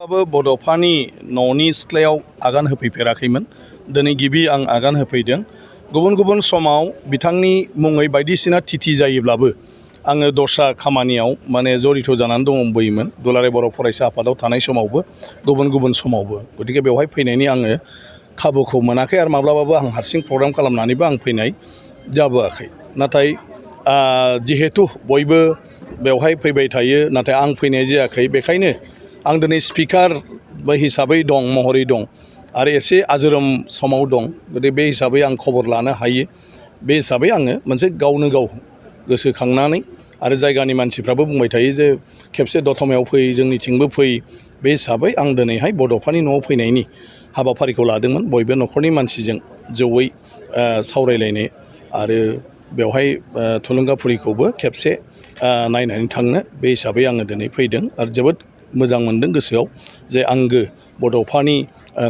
बड'फानि न'नि सिथ्लायाव आगान होफैफेराखैमोन। दिनै गिबि आं आगान होफैदों। गुबुन गुबुन समाव बिथांनि मुङै बायदिसिना थिथि जायोब्लाबो आङो दस्रा खामानियाव जरित जानानै दंबोयोमोन। दुलाराय बर' फरायसा आफादाव थानाय समावबो गुबुन गुबुन समावबो। गतिके बेवहाय फैनायनि आङो खाबुखौ मोनाखै आरो माब्लाबाबो आं हारसिं प्रग्राम खालामनानैबो आं फैनाय जाबोआखै। नाथाय जिहेतु बयबो बेवहाय फैबाय थायो, नाथाय आं फैनाय जायाखै। बेखायनो आं दिनै स्पिकार हिसाबै महरै दं आरो एसे आजोरोम समाव दं। गतिके बे हिसाबै आं खबर लानो हायो। बे हिसाबै आङो मोनसे गावनो गाव गोसोखांनानै आरो जायगानि मानसिफ्राबो बुंबाय थायो जे खेबसे दतमायाव फै, जोंनिथिंबो फै। बे हिसाबै आं दिनैहाय बड'फानि न'आव फैनायनि हाबाफारिखौ लादोंमोन। बयबो न'खरनि मानसिजों जयै सावरायलायनो आरो बेवहाय थुलुंगाफुरिखौबो खेबसे नायनानै थांनो। बे हिसाबै आङो दिनै फैदों आरो जोबोद मोजां मोनदों गोसोआव जे आंगो बड'फानि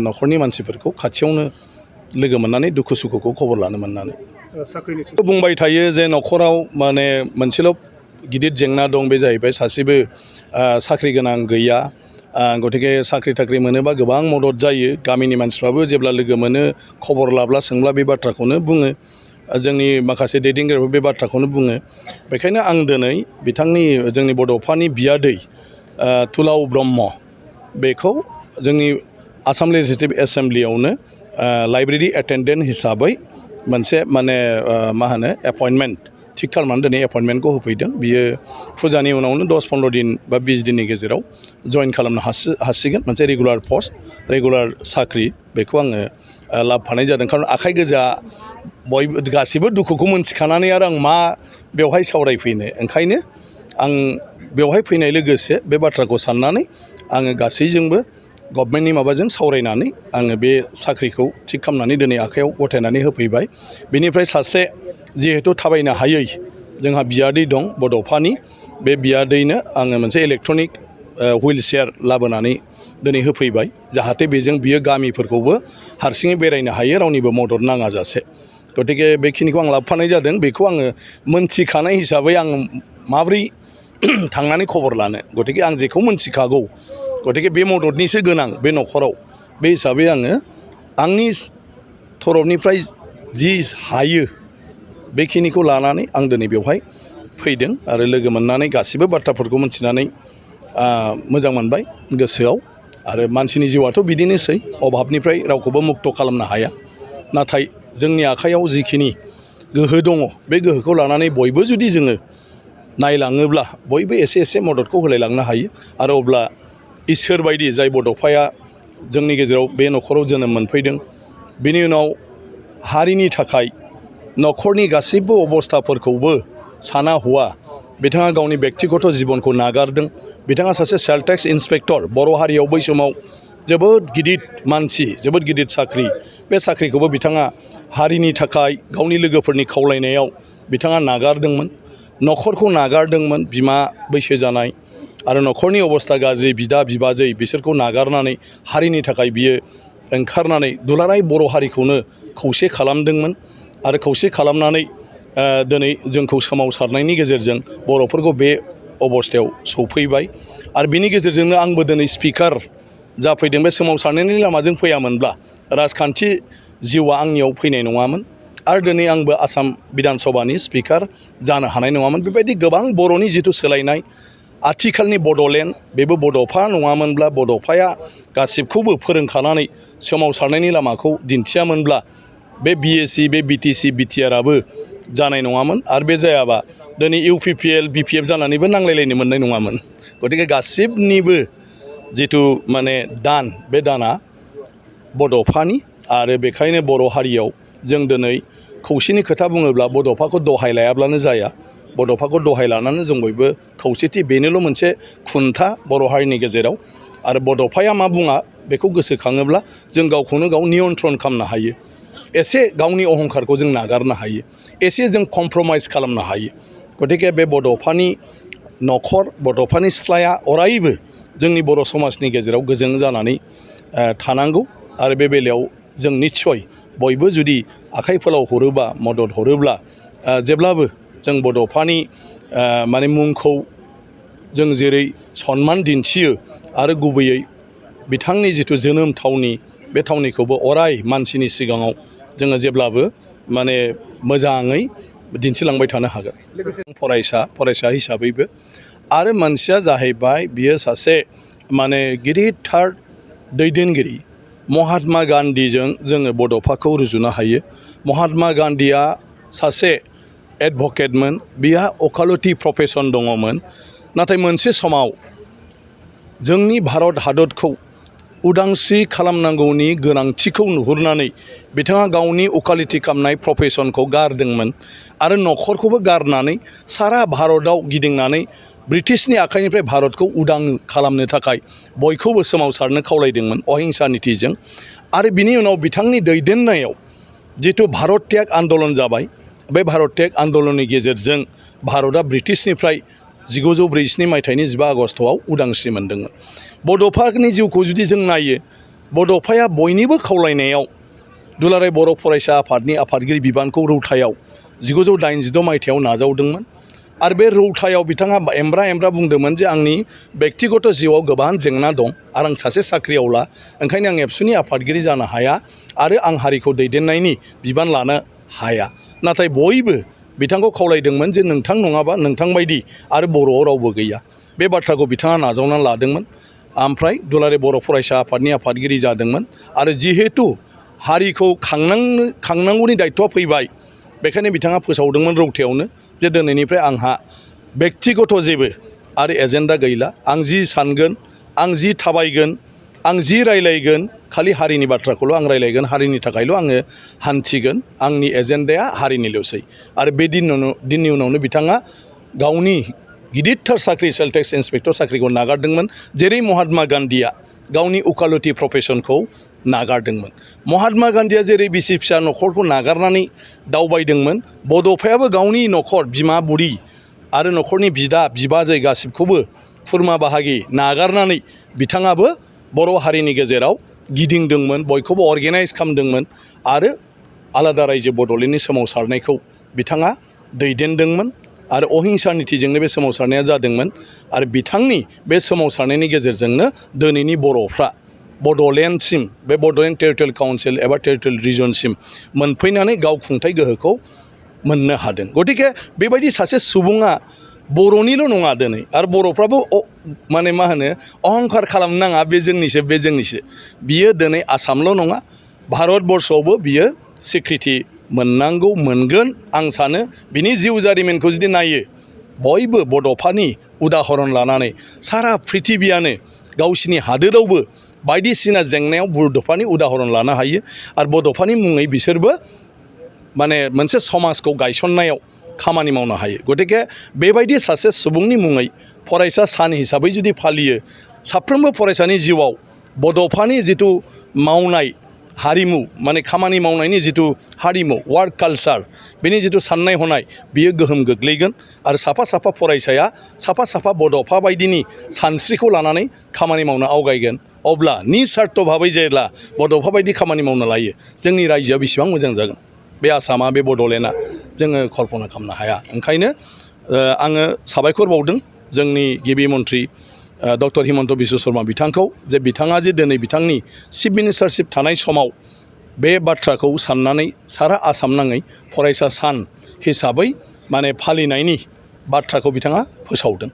न'खरनि मानसिफोरखौ खाथियावनो लोगो मोननानै दुखु सुखुखौ खबर लानो मोननानै। बुंबाय थायो जे न'खराव मोनसेल' गिदिर जेंना दं, बे जाहैबाय सासेबो साख्रि गोनां गैया। गतिके साख्रि थाख्रि मोनोबा गोबां मदद जायो। गामिनि मानसिफ्राबो जेब्ला लोगो मोनो खबर लाब्ला सोंब्ला बे बाथ्राखौनो बुङो। जोंनि माखासे दैदेनगिरिफोर बे बाथ्राखौनो बुङो। बेखायनो आं दिनै जोंनि बड'फानि बियादै तुलाव ब्रह्म बेखौ जोंनि आसाम लेजिस्लेटिभ एसेम्ब्लियावनो लाइब्रेरि एटेन्डेन्ट हिसाबै मोनसे एपइन्टमेन्ट थिग खालामनानै दिनै एपइन्टमेन्टखौ होफैदों। बियो फुजानि उनावनो 10-15 दिन बा 20 दिननि गेजेराव जइन खालामनो हासिगोन। मोनसे रेगुलार पस्ट, रेगुलार साख्रि, बेखौ आङो लाबोफानाय जादों। खारन आखाइ गोजा बयबो गासैबो दुखुखौ मोनथिखानानै आरो आं मा बेवहाय सावरायफैनो, ओंखायनो आं बेवहाय फैनाय लोगोसे बे बाथ्राखौ साननानै आङो गासैजोंबो गभर्नमेन्टनि माबाजों सावरायनानै आङो बे साख्रिखौ थिग खालामनानै दिनै आखायाव गथायनानै होफैबाय। बेनिफ्राय सासे जिहेतु थाबायनो हायै जोंहा बियादै दं बड'फानि, बे बियादैनो आङो मोनसे इलेक्ट्रनिक हुइल चेयार लाबोनानै दिनै होफैबाय, जाहाथे बेजों बियो गामिफोरखौबो हारसिङै बेरायनो हायो, रावनिबो मदद नाङा जासे। गतिके बेखिनिखौ आं लाबोफानाय जादों। बेखौ आङो मोनथिखानाय हिसाबै आं माब्रै थांनानै खबर लानो। गतिके आं जेखौ मोनथिखागौ, गतिके बे मददनिसो गोनां बे न'खराव। बे हिसाबै आङो आंनि थरफनिफ्राय जि हायो बेखिनिखौ लानानै आं दिनै बेवहाय फैदों आरो लोगो मोननानै गासिबो बाथ्राफोरखौ मोनथिनानै मोजां मोनबाय गोसोआव। आरो मानसिनि जिउआथ' बिदिनोसै, अभाबनिफ्राय रावखौबो मुक्त खालामनो हाया। नाथाय जोंनि आखायाव जिखिनि गोहो दङ, बे गोहोखौ लानानै बयबो जुदि जोङो नायलाङोब्ला बयबो एसे एसे मददखौ होलायलांनो हायो। आरो अब्ला इसोर बायदि जाय बड'फाया जोंनि गेजेराव बे न'खराव जोनोम मोनफैदों, बेनि उनाव हारिनि थाखाय न'खरनि गासैबो अबस्थाफोरखौबो साना हवा बिथाङा गावनि बेक्तिगत जिबनखौ नागारदों। बिथाङा सासे सेल टेक्स इन्सपेक्टर, बर' हारियाव बै समाव जोबोद गिदिर मानसि, जोबोद गिदिर साख्रि। बे साख्रिखौबो बिथाङा हारिनि थाखाय गावनि लोगोफोरनि खावलायनायाव बिथाङा नागारदोंमोन। न'खरखौ नागारदोंमोन, बिमा बैसो जानाय आरो न'खरनि अबस्था गाज्रि, बिदा बिबाजै बिसोरखौ नागारनानै हारिनि थाखाय बियो ओंखारनानै दुलाराय बर' हारिखौनो खौसे खालामदोंमोन। आरो खौसे खालामनानै दिनै जोंखौ सोमावसारनायनि गेजेरजों बर'फोरखौ बे अबस्थायाव सौफैबाय। आरो बिनि गेजेरजोंनो आंबो दिनै स्पिकार जाफैदों। बे सोमावसारनायनि लामाजों फैयामोनब्ला राजखान्थि जिउआ आंनियाव फैनाय नङामोन आरो दिनै आंबो आसाम बिधान सभानि स्पिकार जानो हानाय नङामोन। बेबायदि गोबां बर'नि जिथु सोलायनाय, आथिखालनि बड'लेण्ड बेबो बड'फा नङामोनब्ला, बड'फाया गासिबखौबो फोरोंखानानै सोमावसारनायनि लामाखौ दिन्थियामोनब्ला बे BSc, बे BTC, BTRआबो जानाय नङामोन। आरो बे जायाबा दिनै UPPL, BPF जानानैबो नांलायलायनो मोननाय नङामोन। गतिके गासिबनिबो जिथु दान, बे दाना बड'फानि। आरो बेखायनो बर' हारियाव जों दिनै खौसेनि खोथा बुङोब्ला बड'फाखौ दहाय लायाब्लानो जाया। बड'फाखौ दहाय लानानै जों बयबो खौसेथि, बेनोल' मोनसे खुन्था बर' हारिनि गेजेराव। आरो बड'फाया मा बुङा बेखौ गोसोखाङोब्ला जों गावखौनो गाव नियन्त्रन खालामनो हायो। एसे गावनि अहंखारखौ जों नागारनो हायो, एसे जों कमप्रमाइस खालामनो हायो। गतिके बे बड'फानि न'खर, बड'फानि सिथ्लाया अरायबो जोंनि बर' समाजनि गेजेराव गोजों जानानै थानांगौ। आरो बे बेलायाव जों निस्सय बयबो जुदि आखाइ फोलाव हरोबा, मदद हरोब्ला जेब्लाबो जों बड'फानि मुंखौ जों जेरै सन्मान दिन्थियो आरो गुबैयै बिथांनि जिथु जोनोम थावनि बे थावनिखौबो अराय मानसिनि सिगाङाव जोङो जेब्लाबो माने मोजाङै दिन्थिलांबाय थानो हागोन फरायसा हिसाबैबो आरो मोनसेया जाहैबाय बियो सासे माने गिदिरथार दैदेनगिरि महात्मा गान्धीजों जोङो बड'फाखौ रुजुनो हायो महात्मा गान्धीया सासे एडभकेटमोन बिहा अकालति प्रफेसन दङमोन नाथाय मोनसे समाव जोंनि भारत हादरखौ उदांस्रि खालामनांगौनि गोनांथिखौ नुहुरनानै बिथाङा गावनि अकालति खालामनाय प्रफेसनखौ गारदोंमोन आरो न'खरखौबो गारनानै सारा भारतआव गिदिंनानै ब्रिटिशनि आखाइनिफ्राय भारतखौ उदां खालामनो थाखाय बयखौबो सोमावसारनो खावलायदोंमोन अहिंसा नीतिजों आरो बिनि उनाव बिथांनि दैदेननायाव जिथु भारत त्याग आन्दलन जाबाय बे भारत त्याग आन्दलननि गेजेरजों भारतआ ब्रिटिशनिफ्राय 1947 मायथाइनि 15 आगस्टआव उदांस्रि मोनदोंमोन बड'फानि जिउखौ जुदि जों नायो बड'फाया बयनिबो खावलायनायाव दुलाराय बर' फरायसा आफादनि आफादगिरि बिबानखौ रौथायाव 1986 मायथाइयाव नाजावदोंमोन आरो बे रौथायाव बिथाङा एमब्रा बुंदोंमोन जे आंनि बेक्तिगत जिउआव गोबां जेंना दं आरो आं सासे साख्रिआवला ओंखायनो आं एबसुनि आफादगिरि जानो हाया आरो आं हारिखौ दैदेननायनि बिबान लानो हाया नाथाय बयबो बिथांखौ खावलायदोंमोन जे नोंथां नङाबा नोंथां बायदि आरो बर'आव रावबो गैया बे बाथ्राखौ बिथाङा नाजावनानै लादोंमोन ओमफ्राय दुलाराय बर' फरायसा आफादनि आफादगिरि जादोंमोन आरो जिहेतु हारिखौ खांनांगौनि दायथ'आ फैबाय बेखायनो बिथाङा फोसावदोंमोन रौथायावनो जे दिनैनिफ्राय आंहा बेक्तिगत जेबो आरो एजेन्डा गैला आं जि सानगोन आं जि थाबायगोन आं जि रायलायगोन खालि हारिनि बाथ्राखौल' आं रायलायगोन हारिनि थाखायल' आङो हान्थिगोन आंनि एजेन्डाया हारिनिल'सै आरो बे दिननि उनावनो बिथाङा गावनि गिदिरथार साख्रि सेल टेक्स इन्सपेक्टर साख्रिखौ नागारदोंमोन जेरै महात्मा गान्धीया गावनि उकालति प्रफेसनखौ नागारदोंमोन महात्मा गान्धीया जेरै बिसि फिसा न'खरखौ नागारनानै दावबायदोंमोन बड'फायाबो गावनि न'खर बिमा बुरि आरो न'खरनि बिदा बिबाजै गासिबखौबो खुरमा बाहागि नागारनानै बिथाङाबो बर' हारिनि गेजेराव गिदिंदोंमोन बयखौबो अर्गेनाइज खालामदोंमोन आरो आलादा रायजो बड'लेण्डनि सोमावसारनायखौ बिथाङा दैदेनदोंमोन आरो अहिंसा नीतिजोंनो बे सोमावसारनाया जादोंमोन आरो बिथांनि बे सोमावसारनायनि गेजेरजोंनो दिनैनि बर'फ्रा बड'लेण्डसिम बे बड'लेण्ड टेरिटरियेल काउन्सिल एबा टेरिटरियेल रिजनसिम मोनफैनानै गावखुंथाय गोहोखौ मोननो हादों गतिके बेबायदि सासे सुबुङा बर'निल' नङा दिनै आरो बर'फ्राबो माने मा होनो अहंखार खालामनो नाङा बे जोंनिसो बियो दिनै आसामल' नङा भारतबर्षआवबो बियो स्वीकृति मोननांगौ मोनगोन आं सानो बिनि जिउ जारिमिनखौ जुदि नायो बयबो बड'फानि उदाहरन लानानै सारा प्रिथिबियानो गावसिनि हादोरावबो बायदिसिना जेंनायाव बड'फानि उदाहरन लानो हायो आरो बड'फानि मुङै बिसोरबो माने मोनसे समाजखौ गायसननायाव खामानि मावनो हायो गतिके बेबायदि सासे सुबुंनि मुङै फरायसा सान हिसाबै जुदि फालियो साफ्रोमबो फरायसानि जिउआव बड'फानि जिथु मावनाय हारिमु माने खामानि मावनायनि जिथु हारिमु वार्क कालचार बेनि जिथु साननाय हनाय बियो गोहोम गोग्लैगोन आरो साफा फरायसाया साफा बड'फा बायदिनि सानस्रिखौ लानानै खामानि मावनो आवगायगोन अब्ला निस्वार्थ भाबै जेब्ला बड'फा बायदि खामानि मावनो लायो जोंनि रायजोआ बेसेबां मोजां जागोन बे आसामा बे बड'लेण्डआ जोङो कल्पना खालामनो हाया ओंखायनो आङो साबायखर बावदों जोंनि गिबि मन्थ्रि डक्टर हिमन्त बिश्व शर्मा बिथांखौ जे बिथाङा जे दिनै बिथांनि चिफ मिनिस्टारशिप थानाय समाव बे बाथ्राखौ साननानै सारा आसाम नाङै फरायसा सान हिसाबै माने फालिनायनि बाथ्राखौ बिथाङा फोसावदों